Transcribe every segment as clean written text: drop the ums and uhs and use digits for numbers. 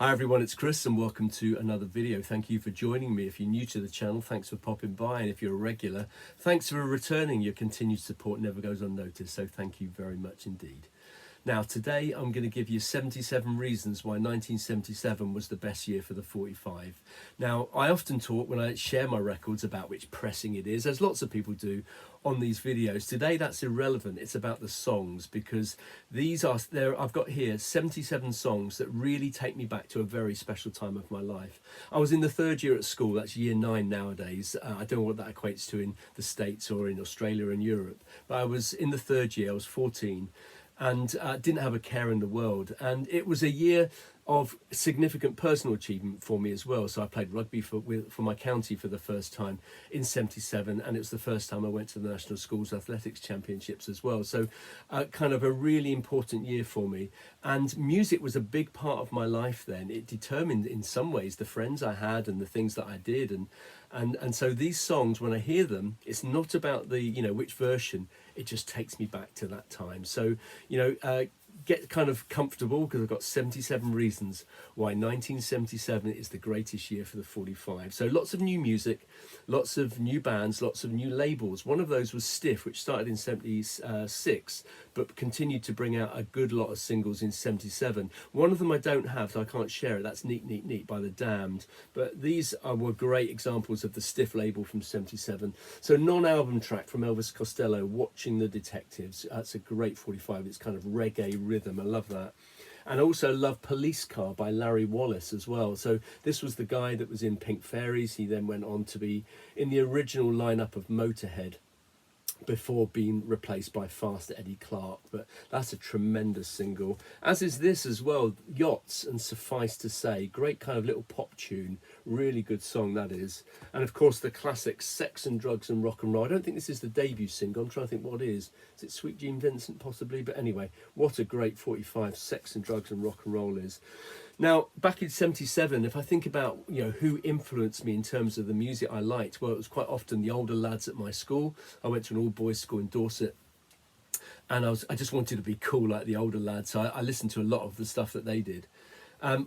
Hi everyone, it's Chris and welcome to another video. Thank you for joining me. If you're new to the channel, thanks for popping by, and if you're a regular, thanks for returning. Your continued support never goes unnoticed, so thank you very much indeed. Now today I'm going to give you 77 reasons why 1977 was the best year for the 45. Now I often talk when I share my records about which pressing it is, as lots of people do on these videos. Today that's irrelevant, it's about the songs, because these are there. I've got here 77 songs that really take me back to a very special time of my life. I was in the third year at school, that's year 9 nowadays. I don't know what that equates to in the States or in Australia and Europe, but I was in the third year, I was 14. And didn't have a care in the world, and it was a year of significant personal achievement for me as well. So I played rugby for my county for the first time in 77, and it was the first time I went to the National Schools Athletics Championships as well. So kind of a really important year for me, and music was a big part of my life then. It determined in some ways the friends I had and the things that I did, and so these songs, when I hear them, it's not about the which version, it just takes me back to that time. So get kind of comfortable, because I've got 77 reasons why 1977 is the greatest year for the 45. So lots of new music, lots of new bands, lots of new labels. One of those was Stiff, which started in 76 but continued to bring out a good lot of singles in 77. One of them I don't have, so I can't share it. That's Neat Neat Neat by The Damned. But these were great examples of the Stiff label from 77. So non-album track from Elvis Costello, Watching the Detectives. That's a great 45. It's kind of reggae rhythm. I love that. And I also love Police Car by Larry Wallace as well. So this was the guy that was in Pink Fairies. He then went on to be in the original lineup of Motorhead before being replaced by Fast Eddie Clarke. But that's a tremendous single, as is this as well, Yachts and Suffice to Say. Great kind of little pop tune, really good song that is. And of course the classic Sex and Drugs and Rock and Roll. I don't think this is the debut single, I'm trying to think what it is it Sweet Jean Vincent possibly? But anyway, what a great 45 Sex and Drugs and Rock and Roll is. Now, back in 77, if I think about who influenced me in terms of the music I liked, well, it was quite often the older lads at my school. I went to an all-boys school in Dorset, and I just wanted to be cool like the older lads, so I listened to a lot of the stuff that they did.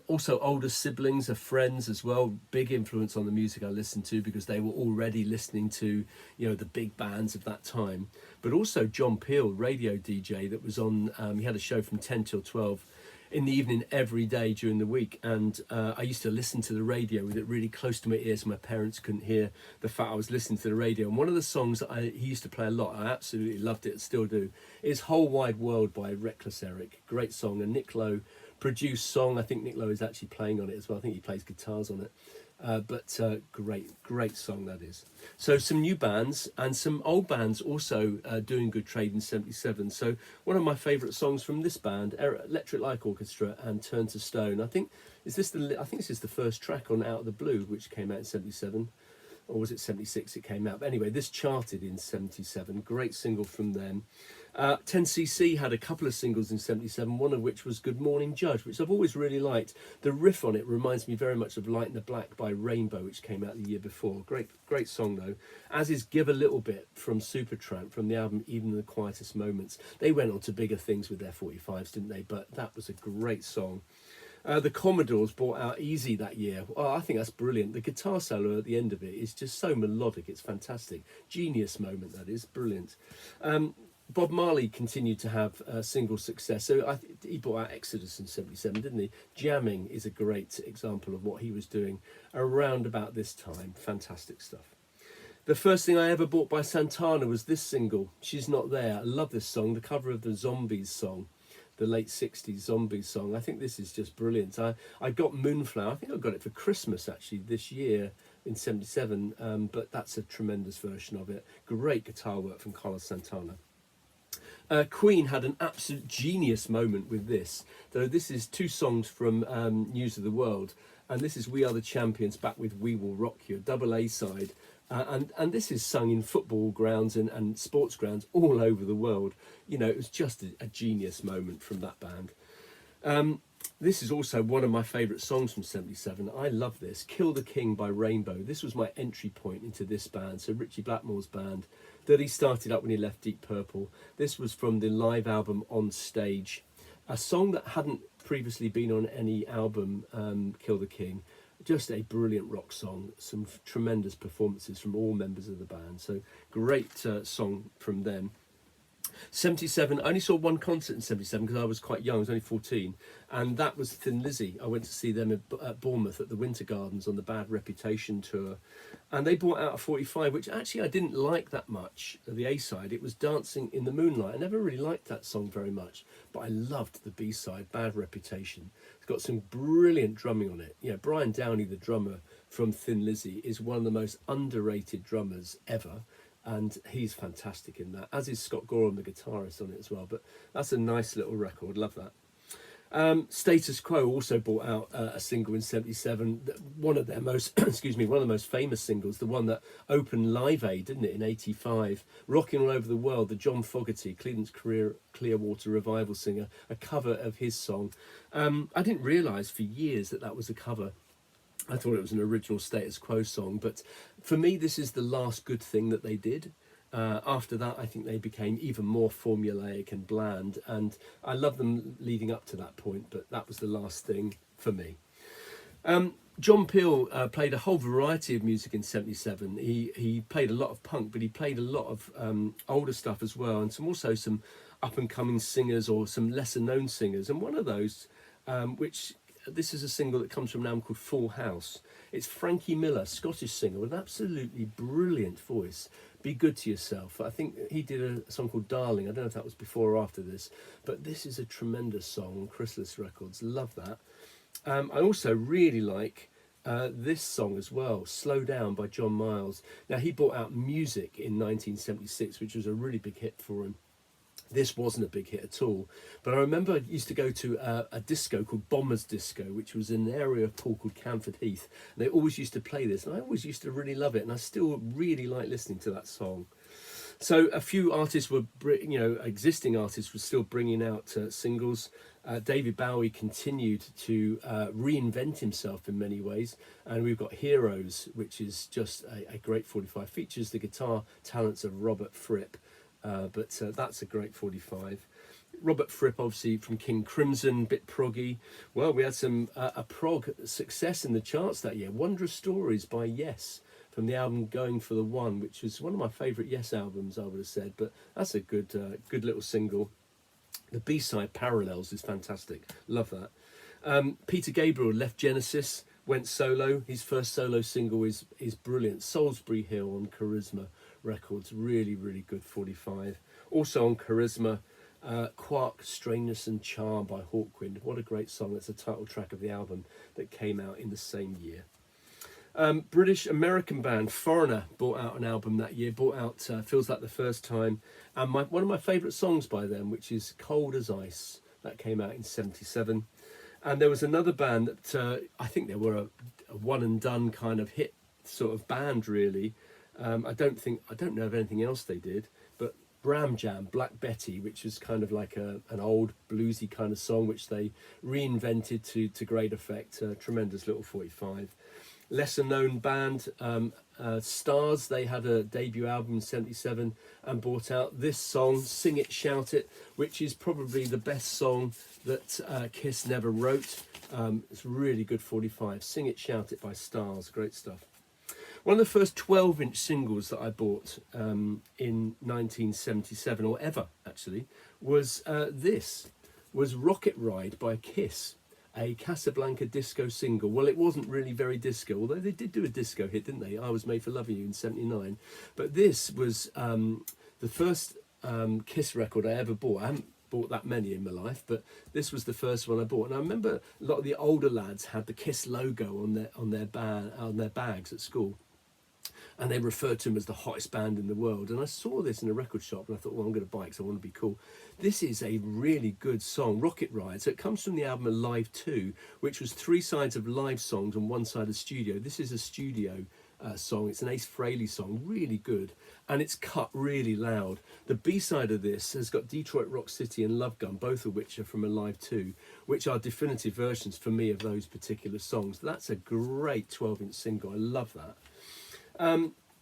Also older siblings are friends as well, big influence on the music I listened to, because they were already listening to the big bands of that time. But also John Peel, radio DJ, that was on, he had a show from 10 till 12 in the evening every day during the week, and I used to listen to the radio with it really close to my ears so my parents couldn't hear the fact I was listening to the radio. And one of the songs that he used to play a lot, I absolutely loved it, still do, is Whole Wide World by Reckless Eric. Great song, a Nick Lowe produced song. I think Nick Lowe is actually playing on it as well. I think he plays guitars on it. But great song that is. So some new bands and some old bands also doing good trade in 77. So one of my favourite songs from this band, Electric Light Orchestra and Turn to Stone. I think this is the first track on Out of the Blue, which came out in 77. Or was it 76 it came out? But anyway, this charted in 77. Great single from them. 10cc had a couple of singles in 77, one of which was Good Morning Judge, which I've always really liked. The riff on it reminds me very much of Light in the Black by Rainbow, which came out the year before. Great song though. As is Give a Little Bit from Supertramp, from the album Even in the Quietest Moments. They went on to bigger things with their 45s, didn't they? But that was a great song. The Commodores brought out Easy that year. Oh, I think that's brilliant. The guitar solo at the end of it is just so melodic. It's fantastic. Genius moment, that is. Brilliant. Bob Marley continued to have single success. So he brought out Exodus in 77, didn't he? Jamming is a great example of what he was doing around about this time. Fantastic stuff. The first thing I ever bought by Santana was this single, She's Not There. I love this song, the cover of the Zombies song. The late 60s Zombies song. I think this is just brilliant. I got Moonflower. I think I got it for Christmas actually this year in 77, but that's a tremendous version of it. Great guitar work from Carlos Santana. Queen had an absolute genius moment with this. Though this is two songs from News of the World, and this is We Are the Champions back with We Will Rock You, a double A side. And this is sung in football grounds and sports grounds all over the world. It was just a genius moment from that band. This is also one of my favourite songs from 77. I love this, Kill the King by Rainbow. This was my entry point into this band, so Richie Blackmore's band that he started up when he left Deep Purple. This was from the live album On Stage. a song that hadn't previously been on any album, Kill the King. Just a brilliant rock song, some tremendous performances from all members of the band. So great song from them. 77, I only saw one concert in 77 because I was quite young, I was only 14, and that was Thin Lizzy. I went to see them at Bournemouth at the Winter Gardens on the Bad Reputation tour, and they brought out a 45, which actually I didn't like that much, the A-side. It was Dancing in the Moonlight. I never really liked that song very much, but I loved the B-side, Bad Reputation. It's got some brilliant drumming on it. Yeah, Brian Downey, the drummer from Thin Lizzy, is one of the most underrated drummers ever. And he's fantastic in that, as is Scott Gorham, the guitarist on it as well. But that's a nice little record, love that. Status Quo also brought out a single in 77, one of their most, excuse me, one of the most famous singles, the one that opened Live Aid, didn't it, in 85, Rocking All Over the World, the John Fogerty, Creedence Clearwater Revival singer, a cover of his song. I didn't realise for years that that was a cover. I thought it was an original Status Quo song, but for me, this is the last good thing that they did. After that, I think they became even more formulaic and bland, and I love them leading up to that point, but that was the last thing for me. John Peel played a whole variety of music in 77. He played a lot of punk, but he played a lot of older stuff as well, and also some up-and-coming singers or some lesser-known singers, and one of those, which... This is a single that comes from an album called Full House. It's Frankie Miller, Scottish singer with an absolutely brilliant voice. Be Good to Yourself. I think he did a song called Darling. I don't know if that was before or after this, but this is a tremendous song on Chrysalis Records. Love that. I also really like this song as well, Slow Down by John Miles. Now, he brought out Music in 1976, which was a really big hit for him. This wasn't a big hit at all, but I remember I used to go to a disco called Bombers Disco, which was in an area of Poole called Camford Heath. And they always used to play this, and I always used to really love it, and I still really like listening to that song. So a few artists were, existing artists were still bringing out singles. David Bowie continued to reinvent himself in many ways, and we've got Heroes, which is just a great 45. Features the guitar talents of Robert Fripp. But that's a great 45. Robert Fripp, obviously from King Crimson, bit proggy. Well, we had some a prog success in the charts that year. Wondrous Stories by Yes, from the album Going for the One, which was one of my favourite Yes albums, I would have said. But that's a good little single. The B-side, Parallels, is fantastic. Love that. Peter Gabriel left Genesis, went solo. His first solo single is brilliant. Salisbury Hill on Charisma Records, really, really good 45. Also on Charisma, Quark, Strangeness and Charm by Hawkwind. What a great song. That's the title track of the album that came out in the same year. British American band Foreigner brought out an album that year, brought out Feels Like the First Time, and one of my favourite songs by them, which is Cold as Ice, that came out in 77. And there was another band that I think they were a one and done kind of hit sort of band, really. I don't know of anything else they did, but Bram Jam, Black Betty, which is kind of like an old bluesy kind of song, which they reinvented to great effect. Tremendous little 45. Lesser known band, Stars, they had a debut album in 77 and brought out this song, Sing It, Shout It, which is probably the best song that Kiss never wrote. It's really good 45. Sing It, Shout It by Stars, great stuff. One of the first 12-inch singles that I bought in 1977, or ever actually, was Rocket Ride by Kiss, a Casablanca disco single. Well, it wasn't really very disco, although they did do a disco hit, didn't they? I Was Made for Loving You in 79. But this was the first Kiss record I ever bought. I haven't bought that many in my life, but this was the first one I bought. And I remember a lot of the older lads had the Kiss logo on their bags at school. And they referred to him as the hottest band in the world. And I saw this in a record shop and I thought, well, I'm going to buy it because I want to be cool. This is a really good song, Rocket Ride. So it comes from the album Alive 2, which was 3 sides of live songs and 1 side of studio. This is a studio song. It's an Ace Frehley song, really good. And it's cut really loud. The B-side of this has got Detroit Rock City and Love Gun, both of which are from Alive 2, which are definitive versions for me of those particular songs. That's a great 12-inch single. I love that.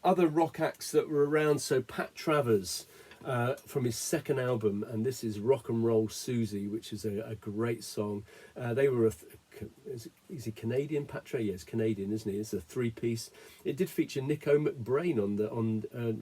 Other rock acts that were around, so Pat Travers, from his second album, and this is Rock and Roll Susie, which is a great song. They were is he Canadian? Patre, yes, Canadian, isn't he? It's a three-piece. It did feature Nico McBrain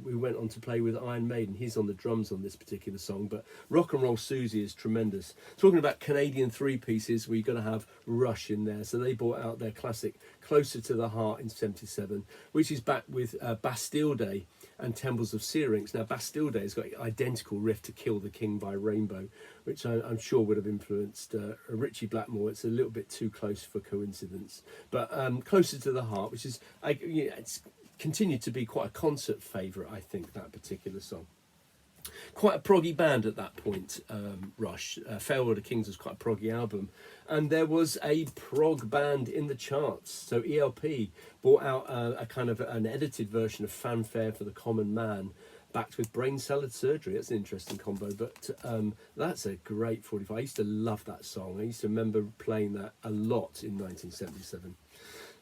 we went on to play with Iron Maiden. He's on the drums on this particular song, but Rock and Roll Susie is tremendous. Talking about Canadian three-pieces, we've got to have Rush in there. So they brought out their classic Closer to the Heart in 77, which is back with Bastille Day and Temples of Syrinx. Now, Bastille Day has got an identical riff to Kill the King by Rainbow, which I'm sure would have influenced Ritchie Blackmore. It's a little bit too close for coincidence. But Closer to the Heart, which is, it's continued to be quite a concert favourite, I think, that particular song. Quite a proggy band at that point, Rush. Farewell to Kings was quite a proggy album. And there was a prog band in the charts. So ELP brought out a kind of an edited version of Fanfare for the Common Man, backed with Brain Salad Surgery. That's an interesting combo, but that's a great 45. I used to love that song. I used to remember playing that a lot in 1977.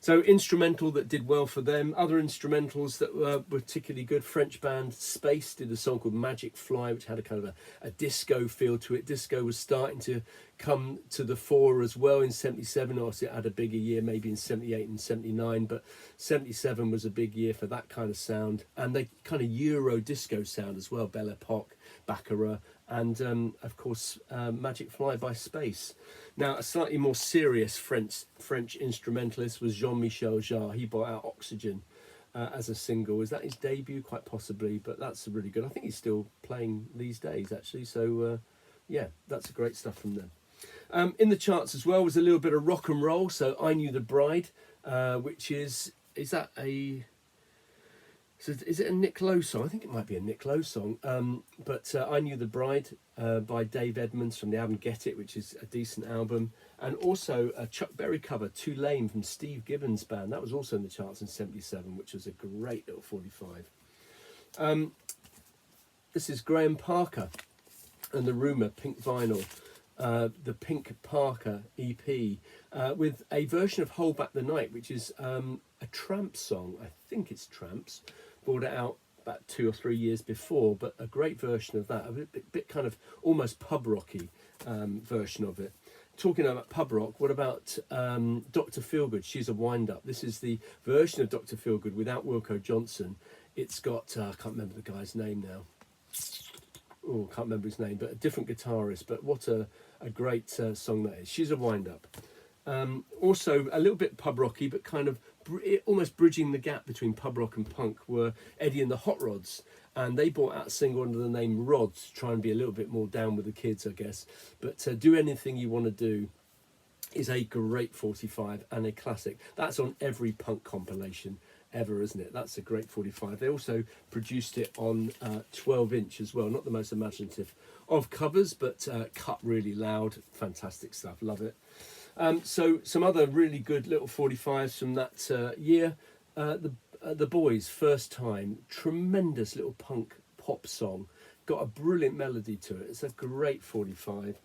So instrumental that did well for them. Other instrumentals that were particularly good. French band Spex did a song called Magic Fly, which had a kind of a disco feel to it. Disco was starting to come to the fore as well in 77. Obviously it had a bigger year maybe in 78 and 79, but 77 was a big year for that kind of sound. And the kind of Euro disco sound as well. Belle Epoque, Baccarat, and of course Magic Fly by Spex. Now, a slightly more serious French instrumentalist was Jean-Michel Jarre. He brought out Oxygen as a single. Is that his debut? Quite possibly, but that's really good. I think he's still playing these days, actually. So, yeah, that's great stuff from them. In the charts as well was a little bit of rock and roll. So, I Knew the Bride, which is that a... So is it a Nick Lowe song? I think it might be a Nick Lowe song. But I Knew the Bride by Dave Edmunds from the album Get It, which is a decent album. And also a Chuck Berry cover, Too Lame, from Steve Gibbons' band. That was also in the charts in 77, which was a great little 45. This is Graham Parker and the Rumour, Pink Vinyl. The Pink Parker EP with a version of Hold Back the Night, which is a Tramps song. I think it's Tramps. Brought it out about 2 or 3 years before, but a great version of that, a bit kind of almost pub rocky version of it. Talking about pub rock, what about Dr. Feelgood? She's a Wind Up. This is the version of Dr. Feelgood without Wilco Johnson. It's got, I can't remember the guy's name now. Oh, can't remember his name, but a different guitarist. But what a great song that is. She's a Wind Up. Also a little bit pub rocky, but kind of almost bridging the gap between pub rock and punk were Eddie and the Hot Rods, and they brought out a single under the name Rods to try and be a little bit more down with the kids, I guess. But Do Anything You Want to Do is a great 45 and a classic. That's on every punk compilation ever, isn't it? That's a great 45. They also produced it on 12-inch as well. Not the most imaginative of covers, but cut really loud. Fantastic stuff. Love it. So some other really good little 45s from that year. The Boys, First Time. Tremendous little punk pop song. Got a brilliant melody to it. It's a great 45.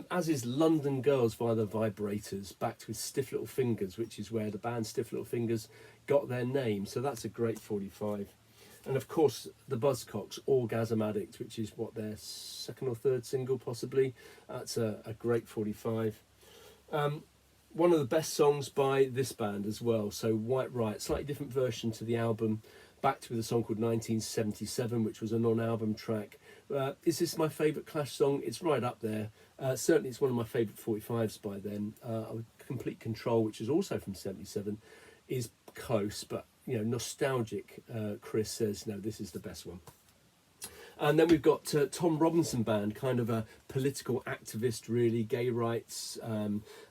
As is London Girls via the Vibrators, backed with Stiff Little Fingers, which is where the band Stiff Little Fingers got their name. So that's a great 45. And of course, the Buzzcocks, Orgasm Addict, which is what, their second or third single possibly. That's a great 45. One of the best songs by this band as well. So White Riot, slightly different version to the album, backed with a song called 1977, which was a non-album track. Is this my favourite Clash song? It's right up there. Certainly it's one of my favourite 45s by then. Complete Control, which is also from 77, is close, but nostalgic. Chris says, no, this is the best one. And then we've got Tom Robinson Band, kind of a political activist, really, gay rights,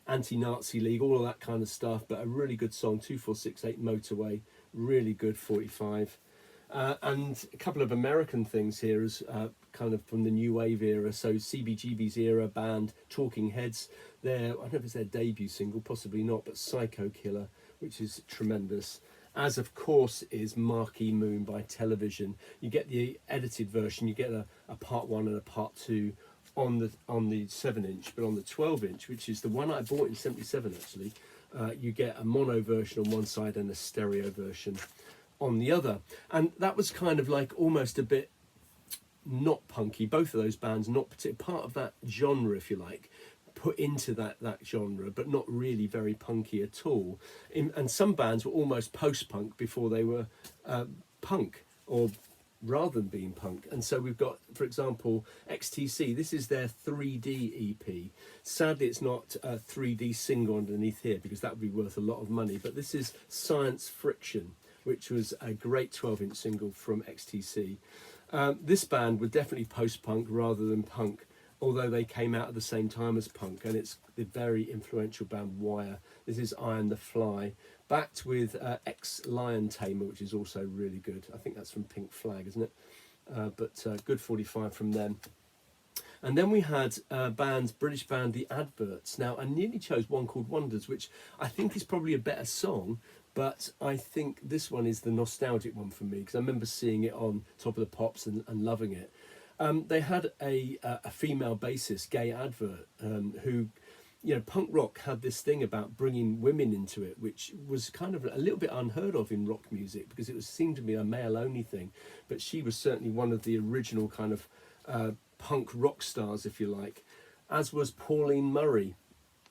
anti-Nazi League, all of that kind of stuff, but a really good song, 2468 Motorway, really good 45. And a couple of American things here is kind of from the New Wave era, so CBGB's era band, Talking Heads, I don't know if it's their debut single, possibly not, but Psycho Killer, which is tremendous. As of course is Marquee Moon by Television. You get the edited version, you get a part 1 and a part 2 on the 7-inch, but on the 12-inch, which is the one I bought in 77 actually, you get a mono version on one side and a stereo version on the other. And that was kind of like almost a bit not punky. Both of those bands not particularly part of that genre, if you like, put into that genre, but not really very punky at all. And some bands were almost post-punk before they were punk, or rather than being punk. And so we've got, for example, XTC. This is their 3D EP. Sadly, it's not a 3D single underneath here, because that would be worth a lot of money. But this is Science Friction, which was a great 12-inch single from XTC. This band were definitely post-punk rather than punk, although they came out at the same time as punk, and it's the very influential band Wire. This is Iron the Fly, backed with Ex-Lion Tamer, which is also really good. I think that's from Pink Flag, isn't it? But good 45 from them. And then we had British band The Adverts. Now, I nearly chose one called Wonders, which I think is probably a better song, but I think this one is the nostalgic one for me, because I remember seeing it on Top of the Pops and loving it. They had a female bassist, Gay Advert, who, you know, punk rock had this thing about bringing women into it, which was kind of a little bit unheard of in rock music, because it seemed to be a male-only thing. But she was certainly one of the original kind of punk rock stars, if you like, as was Pauline Murray,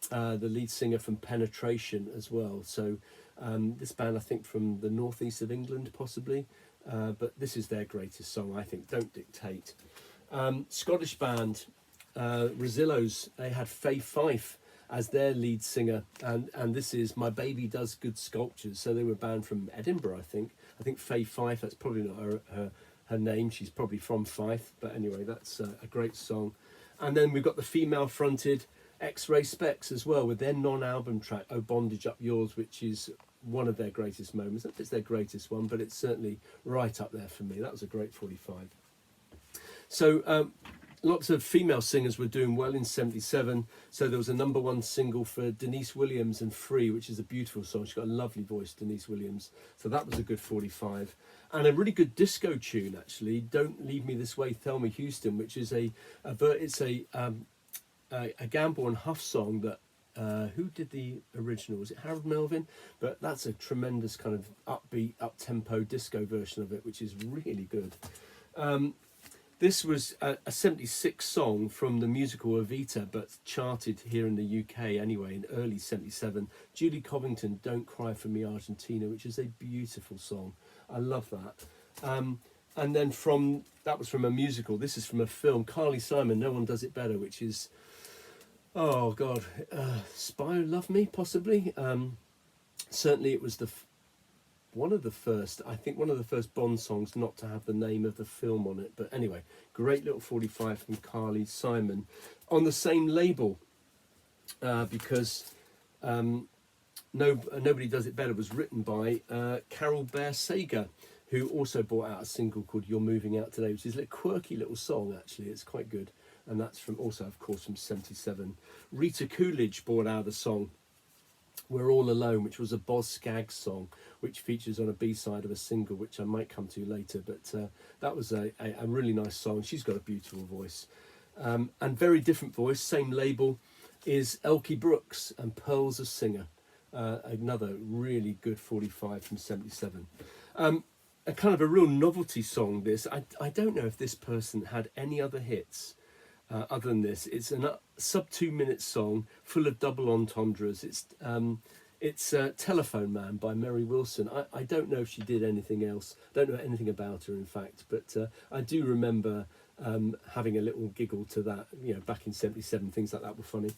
the lead singer from Penetration as well. So this band, I think, from the northeast of England, possibly. But this is their greatest song, I think, Don't Dictate. Scottish band, Rosillos, they had Faye Fife as their lead singer, and this is My Baby Does Good Sculptures. So they were banned from Edinburgh, I think. I think Faye Fife, that's probably not her name, she's probably from Fife, but anyway, that's a great song. And then we've got the female-fronted X-Ray Spex as well, with their non-album track, Oh Bondage Up Yours, which is one of their greatest moments. I don't know if it's their greatest one, but it's certainly right up there for me. That was a great 45. So lots of female singers were doing well in 77. So there was a #1 single for Denise Williams and Free, which is a beautiful song. She's got a lovely voice, Denise Williams. So that was a good 45. And a really good disco tune, actually, Don't Leave Me This Way, Thelma Houston, which is a Gamble and Huff song that, who did the original? Was it Harold Melvin? But that's a tremendous kind of upbeat, up-tempo disco version of it, which is really good. This was a 76 song from the musical Evita, but charted here in the UK anyway in early 77. Julie Covington, Don't Cry For Me Argentina, which is a beautiful song. I love that. And then that was from a musical. This is from a film, Carly Simon, No One Does It Better, which is, oh God, Spy Who Loved Me, possibly. Certainly it was one of the first Bond songs not to have the name of the film on it. But anyway, great little 45 from Carly Simon. On the same label, because Nobody Does It Better was written by Carol Bear Sager, who also brought out a single called You're Moving Out Today, which is a quirky little song, actually. It's quite good. And that's from 77. Rita Coolidge brought out a song, We're All Alone, which was a Boz Scaggs song, which features on a B-side of a single, which I might come to later. But that was a really nice song. She's got a beautiful voice. And very different voice, same label, is Elkie Brooks and Pearls of Singer. Another really good 45 from 77. A kind of a real novelty song, this. I don't know if this person had any other hits other than this. It's a sub 2 minute song full of double entendres. It's Telephone Man by Mary Wilson. I don't know if she did anything else. Don't know anything about her, in fact, but I do remember having a little giggle to that. You know, back in 77, things like that were funny.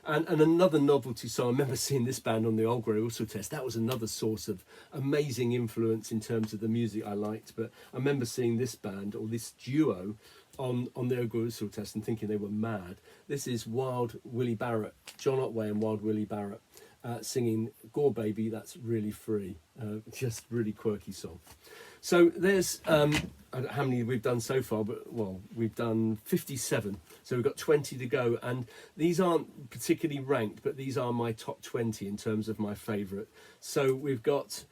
And another novelty song, I remember seeing this band on the Old Grey Whistle Test. That was another source of amazing influence in terms of the music I liked. But I remember seeing this band, or this duo, on the Old Grey Whistle Test and thinking they were mad. This is Wild Willie Barrett, John Otway and Wild Willie Barrett, singing Gore Baby, That's Really Free. Just really quirky song. So there's, I don't know how many we've done so far, but, well, we've done 57. So we've got 20 to go. And these aren't particularly ranked, but these are my top 20 in terms of my favourite. So we've got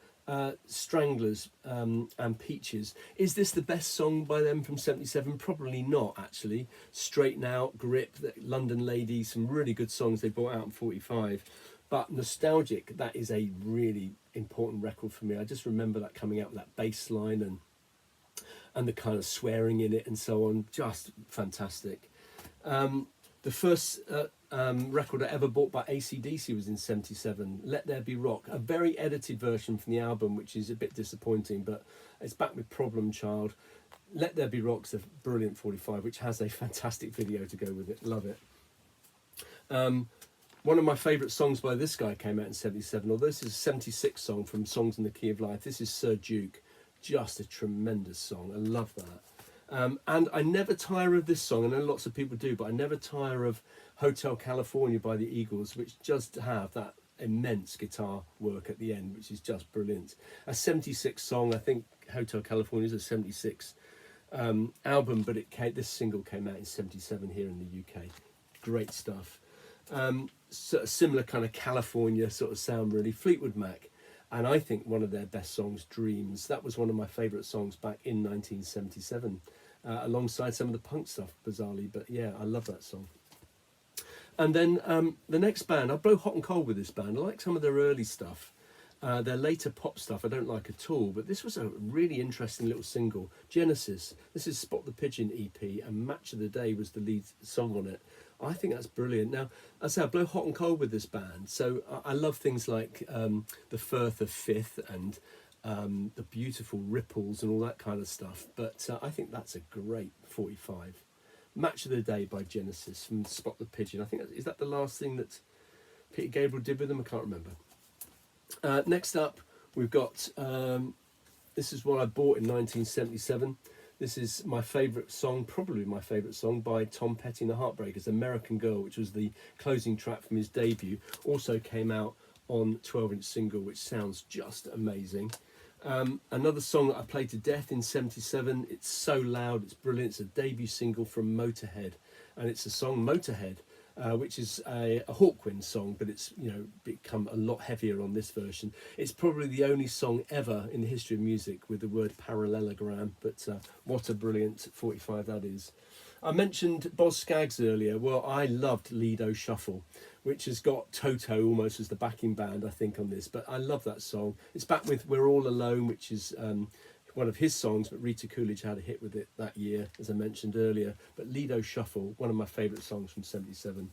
Stranglers and Peaches. Is this the best song by them from 77? Probably not, actually. Straighten Out, Grip, London Lady, some really good songs they brought out in 45. But Nostalgic, that is a really important record for me. I just remember that coming out with that bass line, and and the kind of swearing in it and so on, just fantastic. The first record I ever bought by AC/DC was in '77, Let There Be Rock, a very edited version from the album, which is a bit disappointing, but it's back with Problem Child. Let There Be Rock's a brilliant 45, which has a fantastic video to go with it. Love it. One of my favourite songs by this guy came out in '77, although this is a '76 song from Songs in the Key of Life. This is Sir Duke. Just a tremendous song. I love that. And I never tire of this song. I know lots of people do, but I never tire of Hotel California by the Eagles, which does have that immense guitar work at the end, which is just brilliant. A '76 song. I think Hotel California is a '76 album, but this single came out in '77 here in the UK. Great stuff. So similar kind of California sort of sound, really. Fleetwood Mac, and I think one of their best songs, Dreams. That was one of my favourite songs back in 1977, alongside some of the punk stuff, bizarrely. But yeah, I love that song. And then the next band, I blow hot and cold with this band. I like some of their early stuff. Their later pop stuff I don't like at all, but this was a really interesting little single. Genesis. This is Spot the Pigeon EP, and Match of the Day was the lead song on it. I think that's brilliant. Now, as I say, I blow hot and cold with this band, so I love things like the Firth of Fifth and the beautiful ripples and all that kind of stuff, but I think that's a great 45. Match of the Day by Genesis from Spot the Pigeon. I think is that the last thing that Peter Gabriel did with them? I can't remember. Next up, we've got, this is what I bought in 1977. This is my favourite song, probably my favourite song, by Tom Petty and the Heartbreakers, American Girl, which was the closing track from his debut. Also came out on 12-inch single, which sounds just amazing. Another song that I played to death in '77. It's so loud, it's brilliant. It's a debut single from Motorhead, and it's a song Motorhead, which is a Hawkwind song, but it's become a lot heavier on this version. It's probably the only song ever in the history of music with the word parallelogram, but what a brilliant 45 that is. I mentioned Boz Scaggs earlier. Well, I loved Lido Shuffle, which has got Toto almost as the backing band, I think, on this, but I love that song. It's back with We're All Alone, which is one of his songs, but Rita Coolidge had a hit with it that year, as I mentioned earlier. But Lido Shuffle, one of my favourite songs from '77.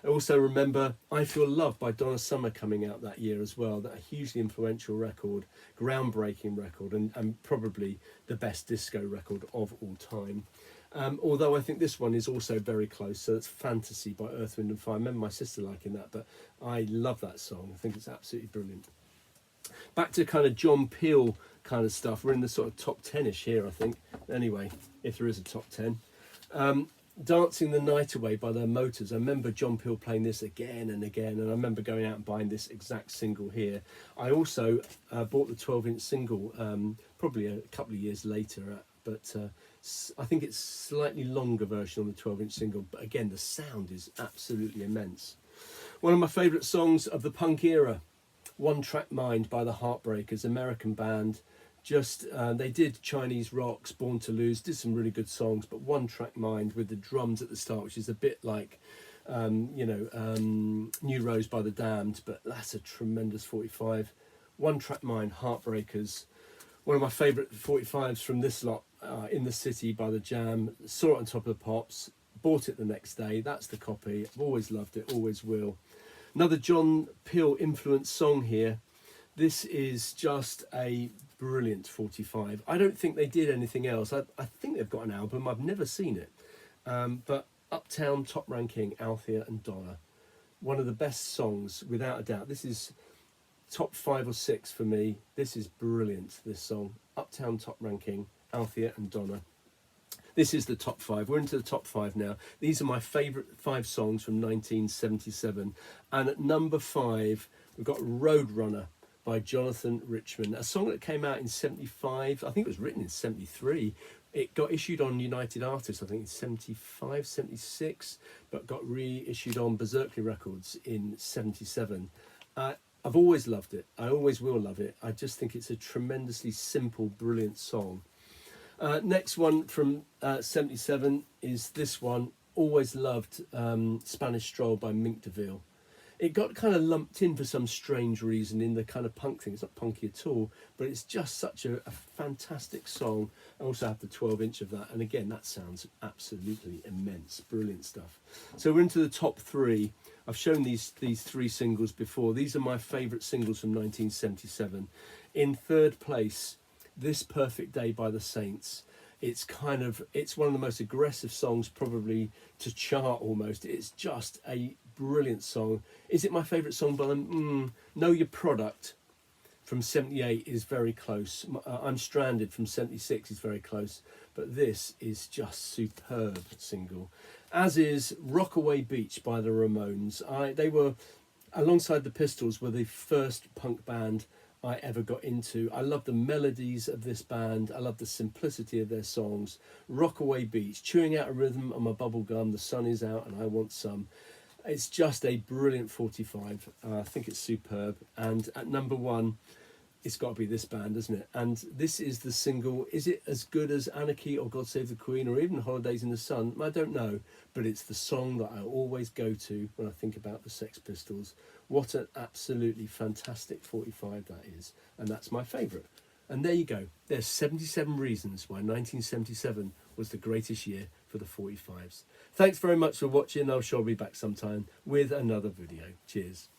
I also remember I Feel Love by Donna Summer coming out that year as well. That a hugely influential record, groundbreaking record, and probably the best disco record of all time. Although I think this one is also very close, so it's Fantasy by Earth, Wind and Fire. I remember my sister liking that, but I love that song. I think it's absolutely brilliant. Back to kind of John Peel kind of stuff. We're in the sort of top 10-ish here, I think. Anyway, if there is a top 10. Dancing the Night Away by the Motors. I remember John Peel playing this again and again, and I remember going out and buying this exact single here. I also bought the 12-inch single probably a couple of years later, but I think it's slightly longer version on the 12-inch single, but again, the sound is absolutely immense. One of my favourite songs of the punk era, One Track Mind by the Heartbreakers, American band. Just they did Chinese Rocks, Born to Lose, did some really good songs, but One Track Mind with the drums at the start, which is a bit like New Rose by the Damned, but that's a tremendous 45. One Track Mind, Heartbreakers. One of my favourite 45s from this lot, In the City by the Jam. Saw it on Top of the Pops, bought it the next day. That's the copy. I've always loved it, always will. Another John Peel influenced song here. This is just a brilliant 45. I don't think they did anything else. I think they've got an album. I've never seen it. But Uptown, Top Ranking, Althea and Donna. One of the best songs, without a doubt. This is top 5 or 6 for me. This is brilliant, this song. Uptown, Top Ranking, Althea and Donna. This is the top 5. We're into the top 5 now. These are my favourite 5 songs from 1977. And at number 5, we've got Roadrunner by Jonathan Richman. A song that came out in 75. I think it was written in 73. It got issued on United Artists, I think in 75, 76, but got reissued on Berserkly Records in 77. I've always loved it. I always will love it. I just think it's a tremendously simple, brilliant song. Next one from 77 is this one. Always loved Spanish Stroll by Mink DeVille. It got kind of lumped in for some strange reason in the kind of punk thing. It's not punky at all, but it's just such a fantastic song. I also have the 12-inch of that, and again, that sounds absolutely immense. Brilliant stuff. So we're into the top three. I've shown these three singles before. These are my favourite singles from 1977. In third place, This Perfect Day by the Saints. It's one of the most aggressive songs probably to chart almost. It's just a brilliant song. Is it my favourite song by them? Know Your Product from 78 is very close. I'm Stranded from 76 is very close. But this is just superb single. As is Rockaway Beach by the Ramones. They were, alongside the Pistols, were the first punk band I ever got into. I love the melodies of this band. I love the simplicity of their songs. Rockaway Beach, chewing out a rhythm on my bubble gum. The sun is out and I want some. It's just a brilliant 45. I think it's superb. And at number one, it's got to be this band, isn't it? And this is the single. Is it as good as Anarchy or God Save the Queen or even Holidays in the Sun? I don't know, but it's the song that I always go to when I think about the Sex Pistols. What an absolutely fantastic 45 that is, and that's my favourite. And there you go. There's 77 reasons why 1977 was the greatest year for the 45s. Thanks very much for watching. I'm sure I'll be back sometime with another video. Cheers.